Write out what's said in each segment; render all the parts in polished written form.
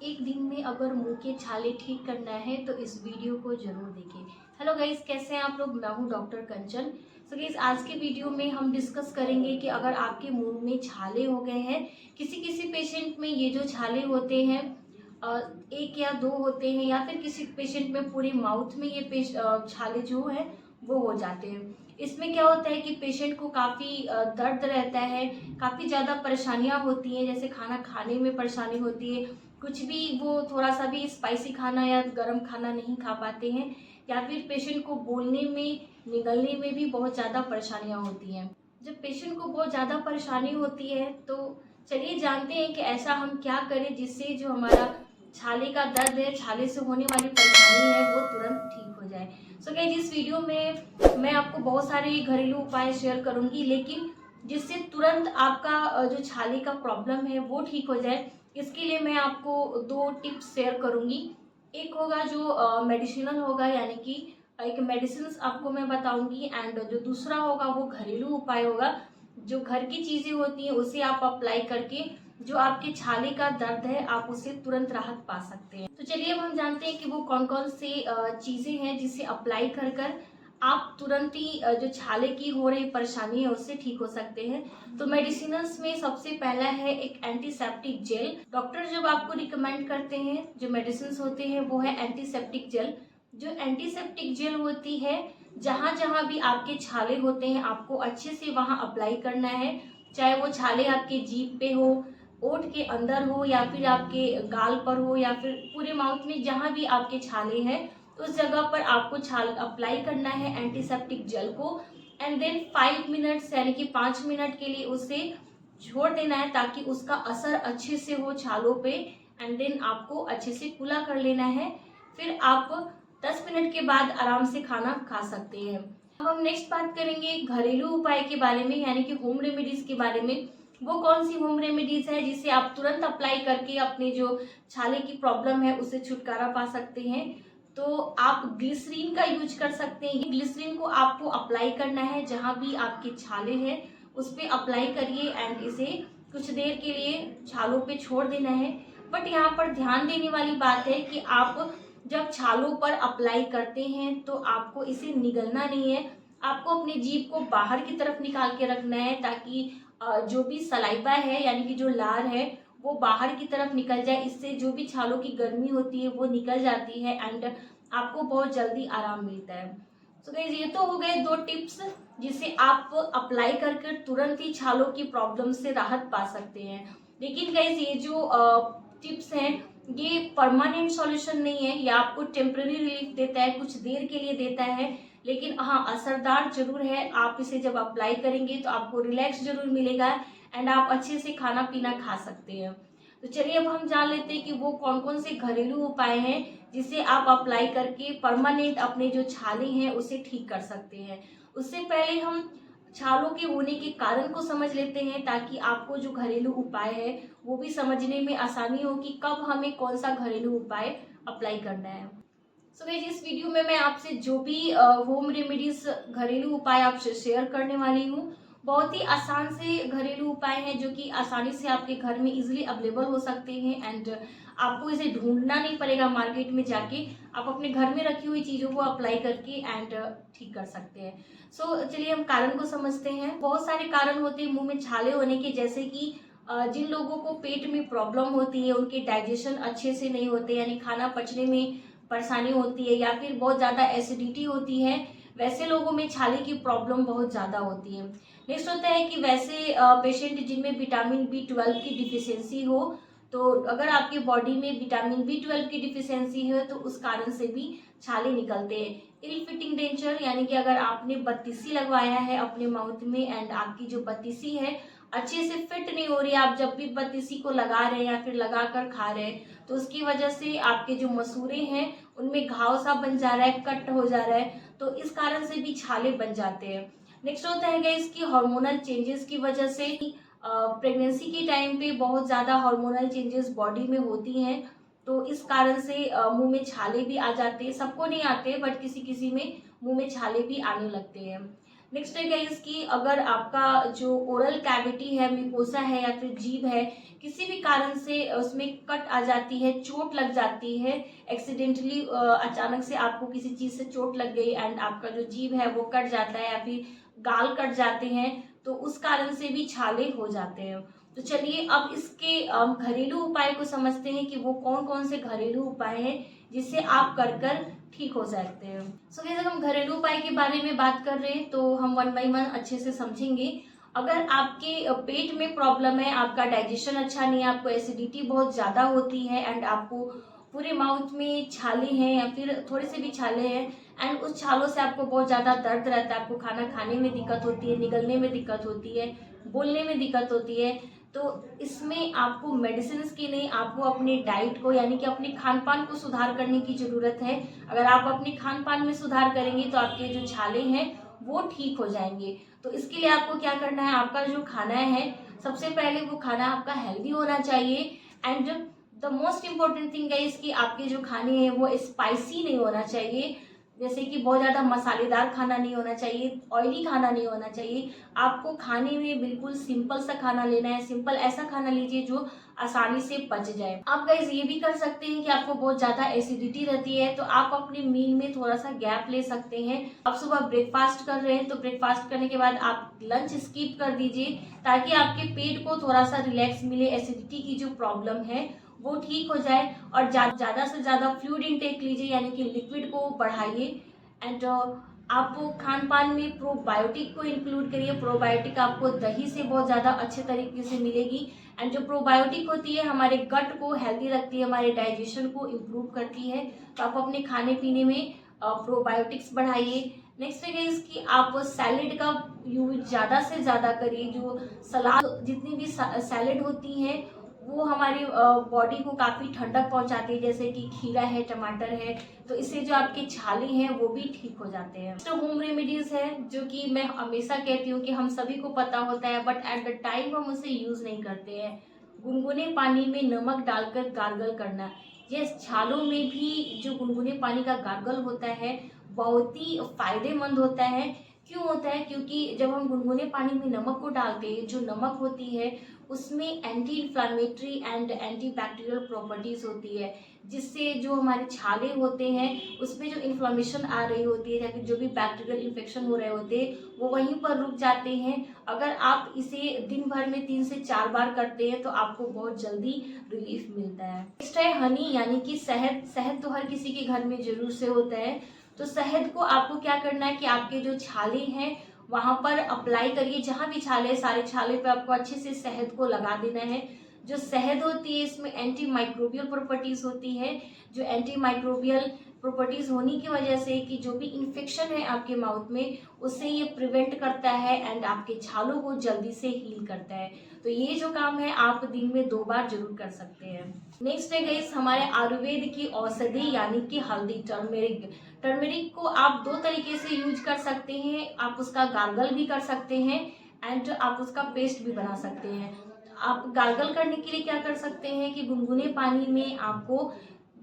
एक दिन में अगर मुंह के छाले ठीक करना है तो इस वीडियो को जरूर देखें। हेलो गाइस, कैसे हैं आप लोग। मैं हूं डॉक्टर कंचन। सो गाइस, आज के वीडियो में हम डिस्कस करेंगे कि अगर आपके मुंह में छाले हो गए हैं, किसी किसी पेशेंट में ये जो छाले होते हैं एक या दो होते हैं, या फिर किसी पेशेंट में पूरे माउथ में ये छाले जो है वो हो जाते हैं। इसमें क्या होता है कि पेशेंट को काफ़ी दर्द रहता है, काफ़ी ज़्यादा परेशानियां होती हैं, जैसे खाना खाने में परेशानी होती है, कुछ भी वो थोड़ा सा भी स्पाइसी खाना या गर्म खाना नहीं खा पाते हैं, या फिर पेशेंट को बोलने में निगलने में भी बहुत ज़्यादा परेशानियां होती हैं। जब पेशेंट को बहुत ज़्यादा परेशानी होती है तो चलिए जानते हैं कि ऐसा हम क्या करें जिससे जो हमारा छाले का दर्द है, छाले से होने वाली परेशानी है, वो तुरंत ठीक हो जाए। सो गाइस, इस वीडियो में मैं आपको बहुत सारे घरेलू उपाय शेयर करूंगी, लेकिन जिससे तुरंत आपका जो छाले का प्रॉब्लम है वो ठीक हो जाए, इसके लिए मैं आपको दो टिप्स शेयर करूंगी। एक होगा जो मेडिसिनल होगा, यानी कि एक मेडिसिन आपको मैं बताऊंगी, एंड जो दूसरा होगा वो घरेलू उपाय होगा। जो घर की चीजें होती हैं उसे आप अप्लाई करके जो आपके छाले का दर्द है आप उससे तुरंत राहत पा सकते हैं। तो चलिए अब हम जानते हैं कि वो कौन कौन से चीजें हैं जिसे अप्लाई कर कर आप तुरंत ही जो छाले की हो रही परेशानी है उससे ठीक हो सकते हैं। तो मेडिसिनल्स में सबसे पहला है एक एंटीसेप्टिक जेल। डॉक्टर जब आपको रिकमेंड करते हैं जो मेडिसिन होते हैं वो है एंटीसेप्टिक जेल। जो एंटीसेप्टिक जेल होती है, जहां जहां भी आपके छाले होते हैं आपको अच्छे से वहां अप्लाई करना है। चाहे वो छाले आपके जीभ पे हो, ओठ के अंदर हो, या फिर आपके गाल पर हो, या फिर पूरे माउथ में जहां भी आपके छाले हैं उस जगह पर आपको छाल अप्लाई करना है एंटीसेप्टिक जेल को। एंड देन 5 मिनट्स यानी कि 5 मिनट के लिए उसे छोड़ देना है ताकि उसका असर अच्छे से हो छालों पे। एंड देन आपको अच्छे से कुला कर लेना है। फिर आप 10 मिनट के बाद आराम से खाना खा सकते हैं। अब हम नेक्स्ट बात करेंगे घरेलू उपाय के बारे में, यानी कि होम रेमेडीज के बारे में। वो कौन सी होम रेमेडीज है जिसे आप तुरंत अप्लाई करके अपने जो छाले की प्रॉब्लम है उससे छुटकारा पा सकते हैं। तो आप ग्लिसरीन का यूज कर सकते हैं। ये ग्लिसरीन को आपको अप्लाई करना है जहां भी आपके छाले हैं उस पर अप्लाई करिए, एंड इसे कुछ देर के लिए छालों पे छोड़ देना है। बट यहाँ पर ध्यान देने वाली बात है कि आप जब छालों पर अप्लाई करते हैं तो आपको इसे निगलना नहीं है, आपको अपनी जीभ को बाहर की तरफ निकाल के रखना है ताकि जो भी सलाइवा है यानी कि जो लार है वो बाहर की तरफ निकल जाए। इससे जो भी छालों की गर्मी होती है वो निकल जाती है, एंड आपको बहुत जल्दी आराम मिलता है। तो गाइस, ये तो हो गए दो टिप्स जिसे आप अप्लाई करके तुरंत ही छालों की प्रॉब्लम से राहत पा सकते हैं। लेकिन गाइस, ये जो टिप्स हैं ये परमानेंट सॉल्यूशन नहीं है, ये आपको टेम्पररी रिलीफ देता है, कुछ देर के लिए देता है, लेकिन हाँ असरदार जरूर है। आप इसे जब अप्लाई करेंगे तो आपको रिलैक्स जरूर मिलेगा, एंड आप अच्छे से खाना पीना खा सकते हैं। तो चलिए अब हम जान लेते हैं कि वो कौन कौन से घरेलू उपाय हैं जिसे आप अप्लाई करके परमानेंट अपने जो छाले हैं उसे ठीक कर सकते हैं। उससे पहले हम छालों के होने के कारण को समझ लेते हैं ताकि आपको जो घरेलू उपाय है वो भी समझने में आसानी हो कि कब हमें कौन सा घरेलू उपाय अप्लाई करना है। सो गाइस, इस वीडियो में मैं आपसे जो भी होम रेमेडीज घरेलू उपाय आपसे शेयर करने वाली हूँ, बहुत ही आसान से घरेलू उपाय हैं जो कि आसानी से आपके घर में इजीली अवेलेबल हो सकते हैं, एंड आपको इसे ढूंढना नहीं पड़ेगा मार्केट में जाके। आप अपने घर में रखी हुई चीज़ों को अप्लाई करके एंड ठीक कर सकते हैं। सो चलिए हम कारण को समझते हैं। बहुत सारे कारण होते हैं मुंह में छाले होने के, जैसे कि जिन लोगों को पेट में प्रॉब्लम होती है, उनके डाइजेशन अच्छे से नहीं होते, यानी खाना पचने में परेशानी होती है, या फिर बहुत ज़्यादा एसिडिटी होती है, वैसे लोगों में छाले की प्रॉब्लम बहुत ज़्यादा होती है। नेक्स्ट होता है कि वैसे पेशेंट जिनमें विटामिन B12 की डिफिशियंसी हो, तो अगर आपकी बॉडी में विटामिन B12 की डिफिशियंसी है तो उस कारण से भी छाले निकलते हैं। इल फिटिंग डेंचर, यानी कि अगर आपने बत्तीसी लगवाया है अपने माउथ में, एंड आपकी जो बत्तीसी है अच्छे से फिट नहीं हो रही है, आप जब भी बत्तीसी को लगा रहे हैं या फिर लगा कर खा रहे हैं तो उसकी वजह से आपके जो मसूड़े हैं उनमें घाव सा बन जा रहा है, कट हो जा रहा है, तो इस कारण से भी छाले बन जाते हैं। नेक्स्ट होता है इसकी हार्मोनल चेंजेस की वजह से। प्रेगनेंसी के टाइम पे बहुत ज़्यादा हार्मोनल चेंजेस बॉडी में होती हैं, तो इस कारण से मुंह में छाले भी आ जाते हैं। सबको नहीं आते बट किसी किसी में मुंह में छाले भी आने लगते हैं। नेक्स्ट है गाइस कि अगर आपका जो ओरल कैविटी है, म्यूकोसा है या फिर जीभ है, किसी भी कारण से उसमें कट आ जाती है, चोट लग जाती है, एक्सीडेंटली अचानक से आपको किसी चीज से चोट लग गई एंड आपका जो जीभ है वो कट जाता है या फिर गाल कट जाते हैं, तो उस कारण से भी छाले हो जाते हैं। तो चलिए अब इसके घरेलू उपाय को समझते हैं कि वो कौन कौन से घरेलू उपाय हैं जिससे आप कर ठीक हो सकते हैं। सो गाइस, अगर हम घरेलू उपाय के बारे में बात कर रहे हैं तो हम वन बाय वन अच्छे से समझेंगे। अगर आपके पेट में प्रॉब्लम है, आपका डाइजेशन अच्छा नहीं है, आपको एसिडिटी बहुत ज़्यादा होती है एंड आपको पूरे माउथ में छाले हैं या फिर थोड़े से भी छाले हैं एंड उस छालों से आपको बहुत ज़्यादा दर्द रहता है, आपको खाना खाने में दिक्कत होती है, निगलने में दिक्कत होती है, बोलने में दिक्कत होती है, तो इसमें आपको मेडिसिन की नहीं, आपको अपने डाइट को यानी कि अपने खान पान को सुधार करने की ज़रूरत है। अगर आप अपने खान पान में सुधार करेंगे तो आपके जो छाले हैं वो ठीक हो जाएंगे। तो इसके लिए आपको क्या करना है, आपका जो खाना है सबसे पहले वो खाना आपका हेल्दी होना चाहिए and the most important thing है इसकी, आपके जो खाने हैं वो स्पाइसी नहीं होना चाहिए, जैसे कि बहुत ज़्यादा मसालेदार खाना नहीं होना चाहिए, ऑयली खाना नहीं होना चाहिए। आपको खाने में बिल्कुल सिंपल सा खाना लेना है, सिंपल ऐसा खाना लीजिए जो आसानी से पच जाए। आप गाइस ये भी कर सकते हैं कि आपको बहुत ज़्यादा एसिडिटी रहती है तो आप अपने मील में थोड़ा सा गैप ले सकते हैं। आप सुबह ब्रेकफास्ट कर रहे हैं तो ब्रेकफास्ट करने के बाद आप लंच स्किप कर दीजिए ताकि आपके पेट को थोड़ा सा रिलैक्स मिले, एसिडिटी की जो प्रॉब्लम है वो ठीक हो जाए। और ज़्यादा से ज़्यादा फ्लूइड इनटेक लीजिए यानी कि लिक्विड को बढ़ाइए एंड आप खान पान में प्रोबायोटिक को इंक्लूड करिए। प्रोबायोटिक आपको दही से बहुत ज़्यादा अच्छे तरीके से मिलेगी एंड जो प्रोबायोटिक होती है हमारे गट को हेल्दी रखती है, हमारे डाइजेशन को इम्प्रूव करती है। तो आप अपने खाने पीने में प्रोबायोटिक्स बढ़ाइए। नेक्स्ट है इसकी आप सैलेड का यूज ज़्यादा से ज़्यादा करिए। जो सलाद, जितनी भी सैलेड होती हैं वो हमारी बॉडी को काफ़ी ठंडक पहुंचाती है, जैसे कि खीरा है, टमाटर है, तो इससे जो आपके छाले हैं वो भी ठीक हो जाते हैं। तो होम रेमेडीज है जो कि मैं हमेशा कहती हूँ कि हम सभी को पता होता है बट एट द टाइम हम उसे यूज़ नहीं करते हैं। गुनगुने पानी में नमक डालकर गार्गल करना, ये छालों में भी जो गुनगुने पानी का गार्गल होता है बहुत ही फायदेमंद होता है। क्यों होता है, क्योंकि जब हम गुनगुने पानी में नमक को डालते हैं, जो नमक होती है उसमें anti inflammatory and anti bacterial properties होती है, जिससे जो हमारे छाले होते हैं उसमें जो इन्फ्लामेशन आ रही होती है या फिर जो भी बैक्टीरियल इन्फेक्शन हो रहे होते हैं वो वहीं पर रुक जाते हैं। अगर आप इसे दिन भर में 3 से 4 बार करते हैं तो आपको बहुत जल्दी रिलीफ मिलता है। नेक्स्ट है हनी यानी कि शहद। शहद तो हर किसी के घर में जरूर से होता है। तो शहद को आपको क्या करना है कि आपके जो छाले हैं वहां पर अप्लाई करिए, जहां भी छाले, सारे छाले पे आपको अच्छे से शहद को लगा देना है। जो शहद होती है इसमें एंटी माइक्रोबियल प्रॉपर्टीज होती है, जो एंटी माइक्रोबियल प्रॉपर्टीज होने की वजह से कि जो भी इन्फेक्शन है आपके माउथ में उससे ये प्रिवेंट करता है एंड आपके छालों को जल्दी से हील करता है। तो ये जो काम है आप दिन में 2 बार जरूर कर सकते हैं। नेक्स्ट है गाइस हमारे आयुर्वेद की औषधि यानी कि हल्दी, टर्मेरिक। टर्मेरिक को आप 2 तरीके से यूज कर सकते हैं, आप उसका गार्गल भी कर सकते हैं एंड आप उसका पेस्ट भी बना सकते हैं। आप गार्गल करने के लिए क्या कर सकते हैं कि गुनगुने पानी में आपको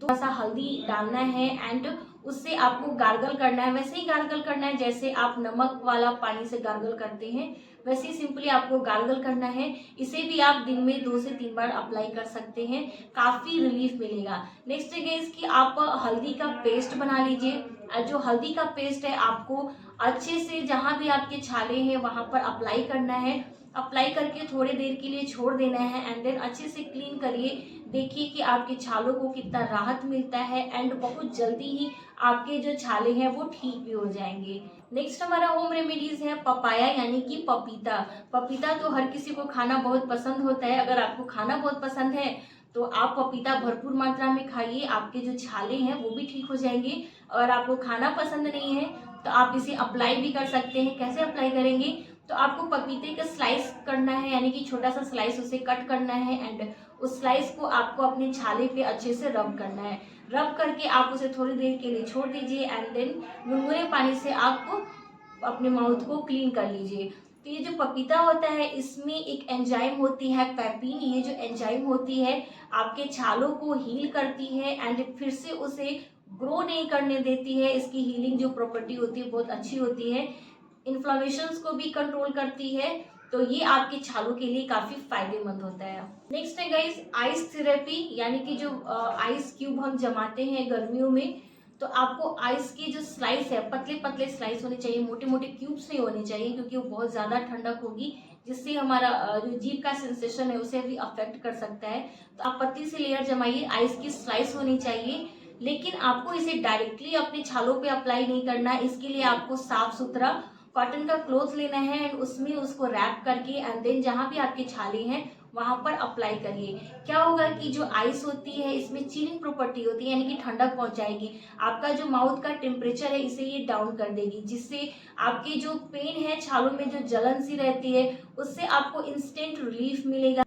थोड़ा सा हल्दी डालना है एंड उससे आपको गार्गल करना है। वैसे ही गार्गल करना है जैसे आप नमक वाला पानी से गार्गल करते हैं, वैसे ही सिंपली आपको गार्गल करना है। इसे भी आप दिन में 2 से 3 बार अप्लाई कर सकते हैं, काफ़ी रिलीफ मिलेगा। नेक्स्ट है इसकी आप हल्दी का पेस्ट बना लीजिए। जो हल्दी का पेस्ट है आपको अच्छे से जहाँ भी आपके छाले हैं वहाँ पर अप्लाई करना है। अप्लाई करके थोड़ी देर के लिए छोड़ देना है एंड देन अच्छे से क्लीन करिए। देखिए कि आपके छालों को कितना राहत मिलता है एंड बहुत जल्दी ही आपके जो छाले हैं वो ठीक भी हो जाएंगे। नेक्स्ट हमारा होम रेमेडीज है पपाया यानी कि पपीता। पपीता तो हर किसी को खाना बहुत पसंद होता है। अगर आपको खाना बहुत पसंद है तो आप पपीता भरपूर मात्रा में खाइए, आपके जो छाले हैं वो भी ठीक हो जाएंगे। अगर आपको खाना पसंद नहीं है तो आप इसे अप्लाई भी कर सकते हैं। कैसे अप्लाई करेंगे, तो आपको पपीते का स्लाइस करना है यानी कि छोटा सा स्लाइस उसे कट करना है एंड उस स्लाइस को आपको अपने छाले पे अच्छे से रब करना है। रब करके आप उसे थोड़ी देर के लिए छोड़ दीजिए एंड देन गुनगुने पानी से आप अपने माउथ को क्लीन कर लीजिए। तो ये जो पपीता होता है इसमें एक एंजाइम होती है पेपिन। ये जो एंजाइम होती है आपके छालों को हील करती है एंड फिर से उसे ग्रो नहीं करने देती है। इसकी हीलिंग जो प्रॉपर्टी होती है बहुत अच्छी होती है। इन्फ्लेमेशंस को भी कंट्रोल करती है, तो ये आपके छालों के लिए काफी फायदेमंद होता है। नेक्स्ट है गाइस आइस थेरेपी, यानी कि जो आइस क्यूब हम जमाते हैं गर्मियों में, तो आपको आइस की जो स्लाइस है पतले पतले स्लाइस होने चाहिए, मोटे मोटे क्यूब्स नहीं होने चाहिए, क्योंकि वो बहुत ज्यादा ठंडक होगी जिससे हमारा जो जीभ का सेंसेशन है उसे भी अफेक्ट कर सकता है। तो आप पतली सी लेयर जमाइए, आइस की स्लाइस होनी चाहिए, लेकिन आपको इसे डायरेक्टली अपने छालों पे अप्लाई नहीं करना है। इसके लिए आपको साफ सुथरा कॉटन का क्लॉथ लेना है एंड उसमें उसको रैप करके एंड देन जहां भी आपके छाले हैं वहां पर अप्लाई करिए। क्या होगा कि जो आइस होती है इसमें चिलिंग प्रॉपर्टी होती है, यानी कि ठंडक पहुंचाएगी। आपका जो माउथ का टेम्परेचर है इसे ये डाउन कर देगी, जिससे आपके जो पेन है, छालों में जो जलन सी रहती है, उससे आपको इंस्टेंट रिलीफ मिलेगा।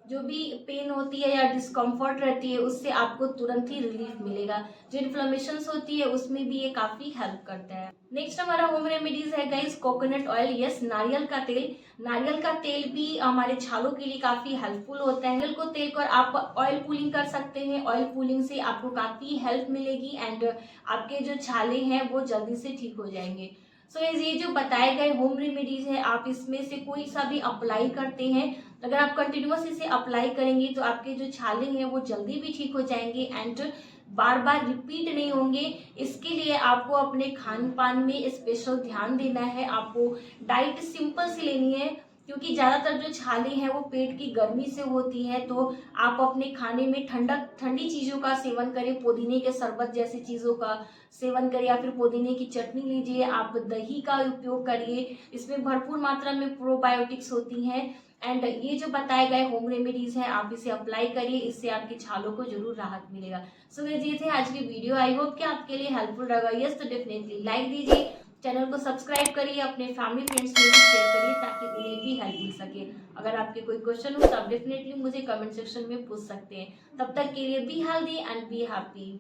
जो भी पेन होती है या डिस्कम्फर्ट रहती है उससे आपको तुरंत ही रिलीफ मिलेगा। जो इन्फ्लेमेशंस होती है उसमें भी ये काफी हेल्प करता है। नेक्स्ट हमारा होम रेमेडीज है गाइस कोकोनट ऑयल, यस नारियल का तेल। नारियल का तेल भी हमारे छालों के लिए काफी हेल्पफुल होता है। नारियल को तेल कर आप ऑयल कूलिंग कर सकते हैं, ऑयल कूलिंग से आपको काफी हेल्प मिलेगी एंड आपके जो छाले हैं वो जल्दी से ठीक हो जाएंगे। सो ये जो बताए गए होम रेमेडीज है, आप इसमें से कोई सा भी अप्लाई करते हैं, अगर आप कंटिन्यूअस इसे अप्लाई करेंगे तो आपके जो छाले हैं वो जल्दी भी ठीक हो जाएंगे एंड बार बार रिपीट नहीं होंगे। इसके लिए आपको अपने खान पान में स्पेशल ध्यान देना है। आपको डाइट सिंपल सी लेनी है, क्योंकि ज़्यादातर जो छाले हैं वो पेट की गर्मी से होती है। तो आप अपने खाने में ठंडी चीज़ों का सेवन करें, पुदीने के शरबत जैसी चीज़ों का सेवन करिए, या फिर पुदीने की चटनी लीजिए, आप दही का उपयोग करिए, इसमें भरपूर मात्रा में प्रोबायोटिक्स होती हैं। एंड ये जो बताए गए होम रेमेडीज हैं आप इसे अप्लाई करिए, इससे आपके छालों को जरूर राहत मिलेगा। सो ये थे आज की वीडियो, आई होप कि आपके लिए हेल्पफुल रहेगा। यस तो डेफिनेटली लाइक दीजिए, चैनल को सब्सक्राइब करिए, अपने फैमिली फ्रेंड्स में भी शेयर करिए ताकि उन्हें भी हेल्प मिल सके। अगर आपके कोई क्वेश्चन हो तो आप डेफिनेटली मुझे कमेंट सेक्शन में पूछ सकते हैं। तब तक के लिए be healthy and be happy.